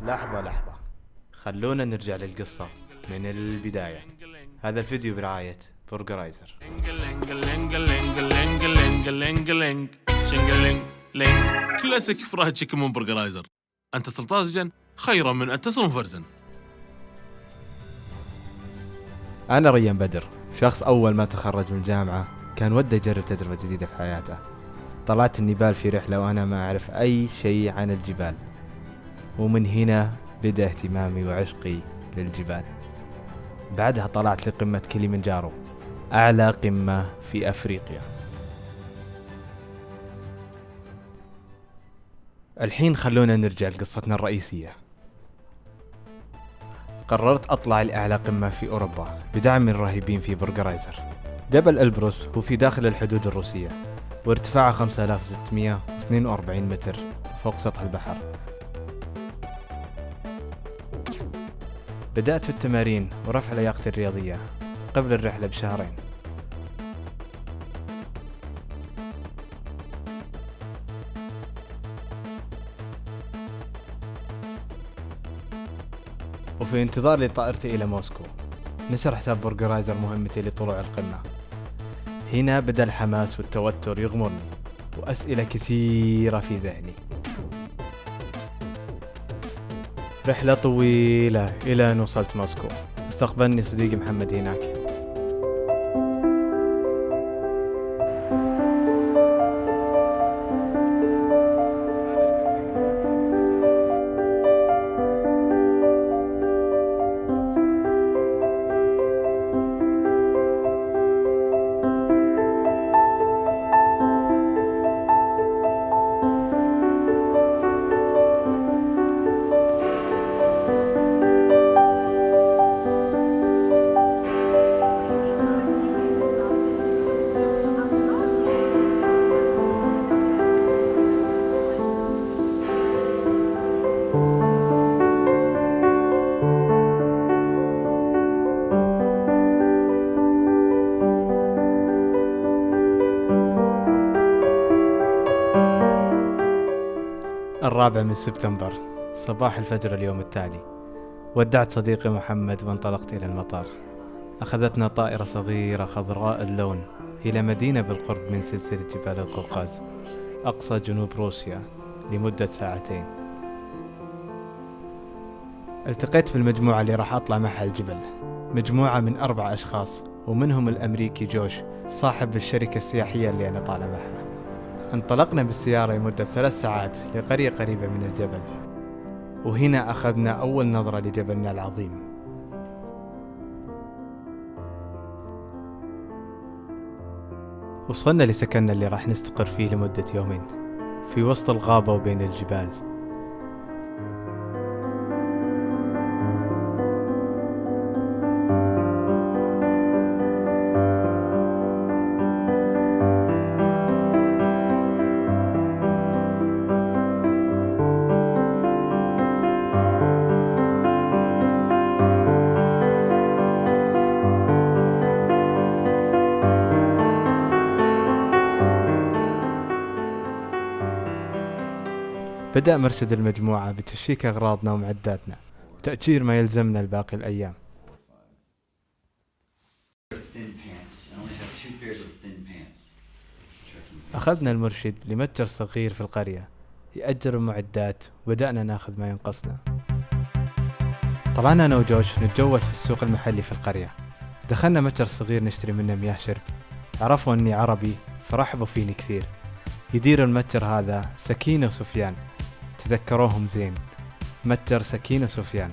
لحظة، خلونا نرجع للقصة من البداية. هذا الفيديو برعاية برجرايزر. كلاسيك فرايد تشيكن من برجرايزر. أن تصل طازجا خيرا من أن تصل مفرزا. أنا ريان بدر، شخص أول ما تخرج من الجامعة كان وده يجرب تجربة جديدة في حياته. طلعت النيبال في رحلة وأنا ما أعرف أي شيء عن الجبال، ومن هنا بدأ اهتمامي وعشقي للجبال. بعدها طلعت لقمة كليمنجارو، أعلى قمة في أفريقيا. الحين خلونا نرجع لقصتنا الرئيسية. قررت أطلع لأعلى قمة في أوروبا بدعم من راهبين في برجرايزر. جبل إلبروس هو في داخل الحدود الروسية، وارتفاعه 5642 متر فوق سطح البحر. بدأت في التمارين ورفع لياقتي الرياضية قبل الرحلة بشهرين. وفي انتظار لطائرتي إلى موسكو نشر حساب برجرايزر مهمتي لطلوع القمة. هنا بدأ الحماس والتوتر يغمرني، وأسئلة كثيرة في ذهني. رحلة طويلة إلى أن وصلت موسكو. استقبلني صديقي محمد هناك. الرابع من سبتمبر، صباح الفجر اليوم التالي، ودعت صديقي محمد وانطلقت إلى المطار. أخذتنا طائرة صغيرة خضراء اللون إلى مدينة بالقرب من سلسلة جبال القوقاز أقصى جنوب روسيا لمدة ساعتين. التقيت بالمجموعة اللي راح أطلع معها الجبل، مجموعة من 4 أشخاص، ومنهم الأمريكي جوش صاحب الشركة السياحية اللي أنا طالع معها. انطلقنا بالسيارة لمدة 3 ساعات لقرية قريبة من الجبل، وهنا أخذنا أول نظرة لجبلنا العظيم. وصلنا لسكننا اللي راح نستقر فيه لمدة 2 يوم في وسط الغابة وبين الجبال. بدأ مرشد المجموعة بتشيك أغراضنا ومعداتنا وتأجير ما يلزمنا لباقي الأيام. أخذنا المرشد لمتجر صغير في القرية يأجر المعدات، وبدأنا ناخذ ما ينقصنا. طلعنا أنا وجوش نتجول في السوق المحلي في القرية. دخلنا متجر صغير نشتري منه مياه شرب. عرفوا أني عربي فرحبوا فيني كثير. يدير المتجر هذا سكينة وسفيان، تذكروهم زين، متجر سكينة وسفيان،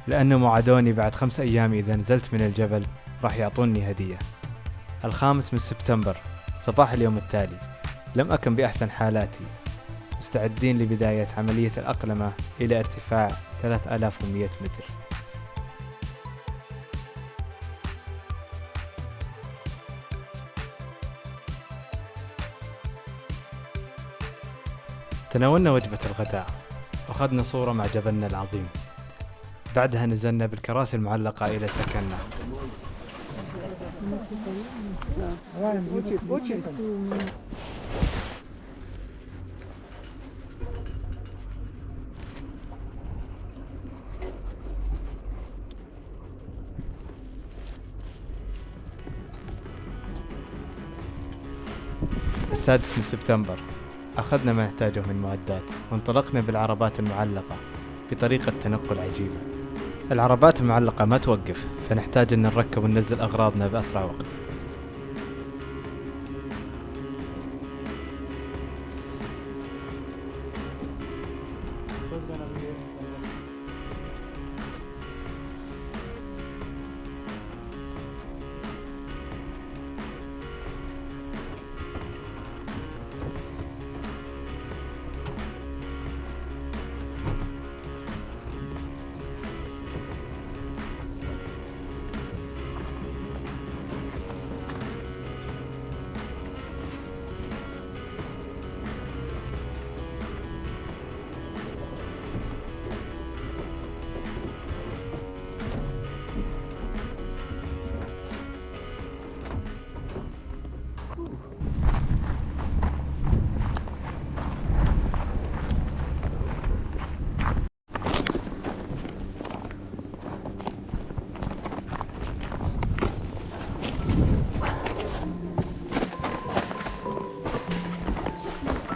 لأنهم وعدوني بعد 5 أيام إذا نزلت من الجبل راح يعطوني هدية. 5 من سبتمبر، صباح اليوم التالي، لم أكن بأحسن حالاتي، مستعدين لبداية عملية الأقلمة إلى ارتفاع 3100 متر. تناولنا وجبة الغداء، وأخذنا صورة مع جبلنا العظيم. بعدها نزلنا بالكراسي المعلقة إلى سكننا. السادس من سبتمبر أخذنا ما نحتاجه من معدات وانطلقنا بالعربات المعلقة بطريقة تنقل عجيبة. العربات المعلقة ما توقف، فنحتاج أن نركب وننزل أغراضنا بأسرع وقت.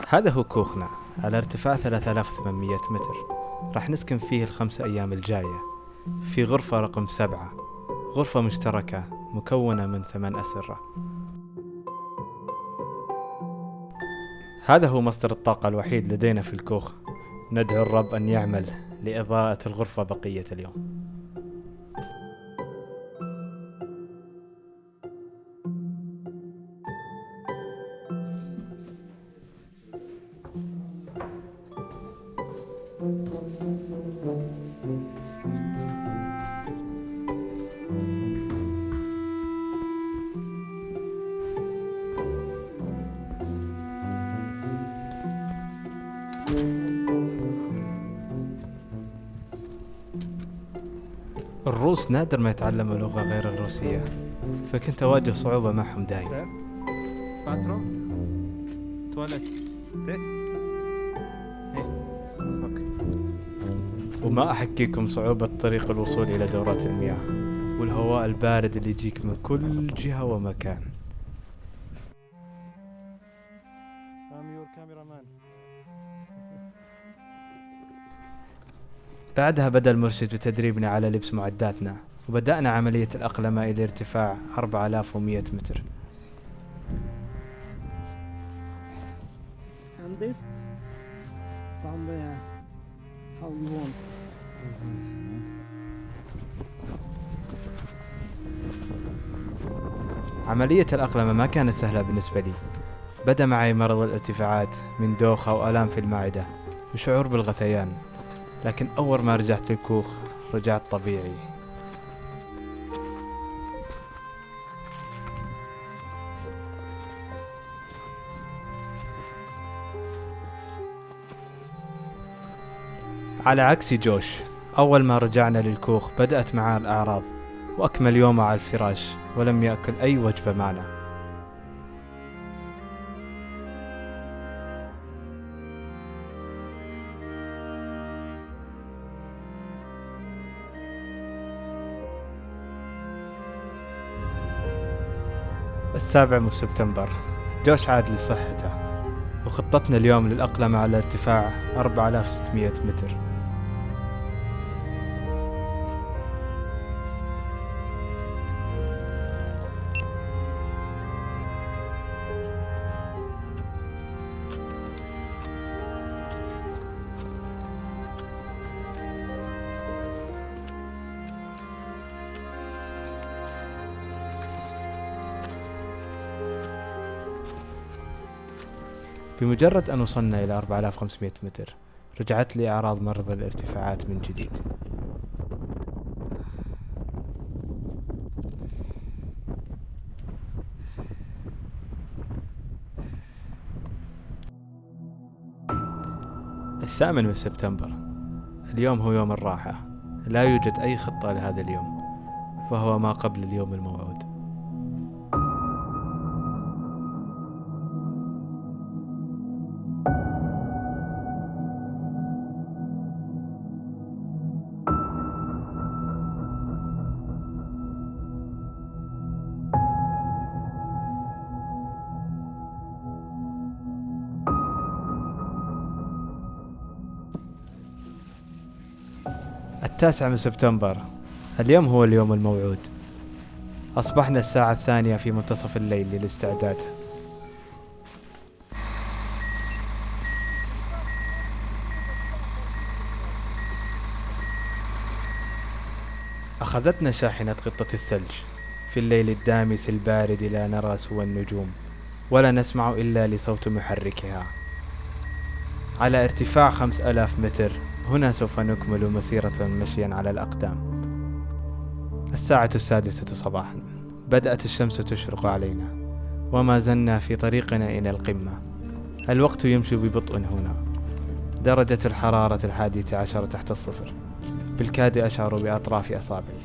هذا هو كوخنا على ارتفاع 3800 متر. راح نسكن فيه ال5 أيام الجاية في غرفة رقم 7، غرفة مشتركة مكونة من 8 أسرة. هذا هو مصدر الطاقة الوحيد لدينا في الكوخ. ندعو الرب أن يعمل لإضاءة الغرفة بقية اليوم. الروس نادر ما يتعلموا لغة غير الروسية، فكنت أواجه صعوبة معهم دائما. وما أحكيكم صعوبة طريق الوصول إلى دورات المياه والهواء البارد اللي يجيك من كل جهة ومكان. بعدها بدأ المرشد بتدريبنا على لبس معداتنا، وبدأنا عملية الأقلمة إلى ارتفاع 4100 متر. And this somewhere how you want. عملية الأقلمة ما كانت سهلة بالنسبة لي. بدأ معي مرض الارتفاعات من دوخة وآلام في المعدة وشعور بالغثيان، لكن أول ما رجعت للكوخ رجعت طبيعي. على عكس جوش، أول ما رجعنا للكوخ بدأت معاه الأعراض، وأكمل يومه على الفراش ولم يأكل أي وجبة معنا. السابع من سبتمبر جوش عاد لصحته، وخطتنا اليوم للأقلمة على ارتفاع 4600 متر. بمجرد أن وصلنا إلى 4500 متر رجعت لي أعراض مرض الارتفاعات من جديد. الثامن من سبتمبر، اليوم هو يوم الراحة. لا يوجد أي خطة لهذا اليوم، فهو ما قبل اليوم الموعود. 9 سبتمبر، اليوم هو اليوم الموعود. أصبحنا الساعة 2 في منتصف الليل للاستعداد. أخذتنا شاحنة قطة الثلج في الليل الدامس البارد، لا نرى سوى النجوم ولا نسمع إلا لصوت محركها. على ارتفاع 5000 متر هنا سوف نكمل مسيرة مشيا على الأقدام. الساعة 6 صباحا، بدأت الشمس تشرق علينا وما زلنا في طريقنا إلى القمة. الوقت يمشي ببطء هنا، درجة الحرارة 11 تحت الصفر، بالكاد أشعر بأطراف أصابعي.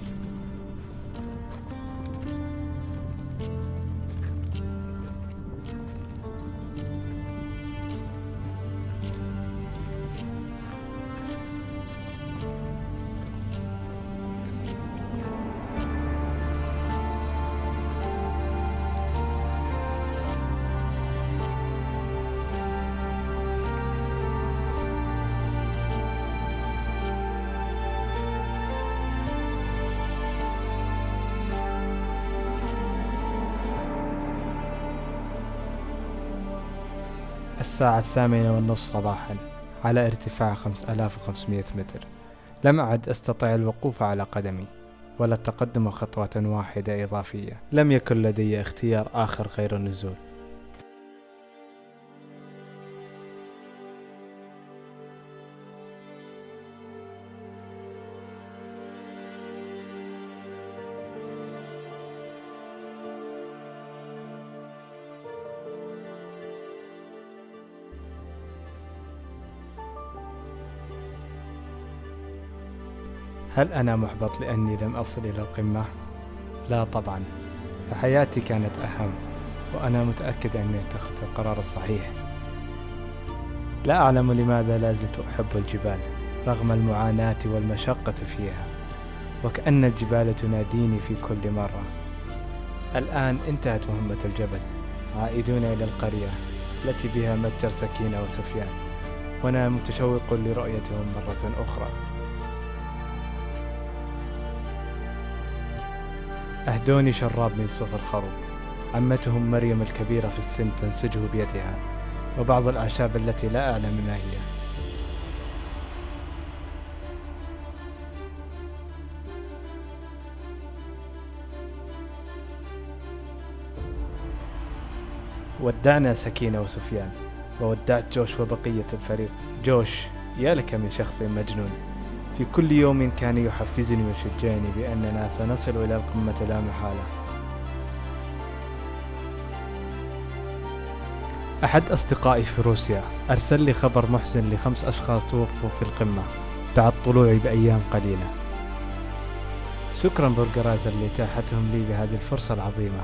الساعة 8:30 صباحا، على ارتفاع 5500 متر. لم أعد أستطيع الوقوف على قدمي ولا التقدم خطوة واحدة إضافية. لم يكن لدي اختيار آخر غير النزول. هل أنا محبط لأني لم أصل إلى القمة؟ لا طبعا، حياتي كانت أهم، وأنا متأكد أني اتخذت القرار الصحيح. لا أعلم لماذا لا زلت أحب الجبال رغم المعاناة والمشقة فيها، وكأن الجبال تناديني في كل مرة. الآن انتهت مهمة الجبل، عائدون إلى القرية التي بها متجر سكينة وسفيان، وأنا متشوق لرؤيتهم مرة أخرى. أهدوني شراب من صوف الخروف، عمتهم مريم الكبيرة في السن تنسجه بيدها، وبعض الأعشاب التي لا أعلم ما هي. ودعنا سكينة وسفيان، وودعت جوش وبقية الفريق. جوش، يا لك من شخص مجنون، في كل يوم كان يحفزني ويشجعني بأننا سنصل إلى القمة لا محالة. أحد أصدقائي في روسيا أرسل لي خبر محزن ل5 أشخاص توفوا في القمة بعد طلوعي بأيام قليلة. شكرا بورغرايزر لإتاحتهم لي بهذه الفرصة العظيمة.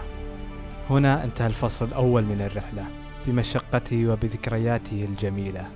هنا انتهى الفصل الأول من الرحلة بمشقته وبذكرياته الجميلة.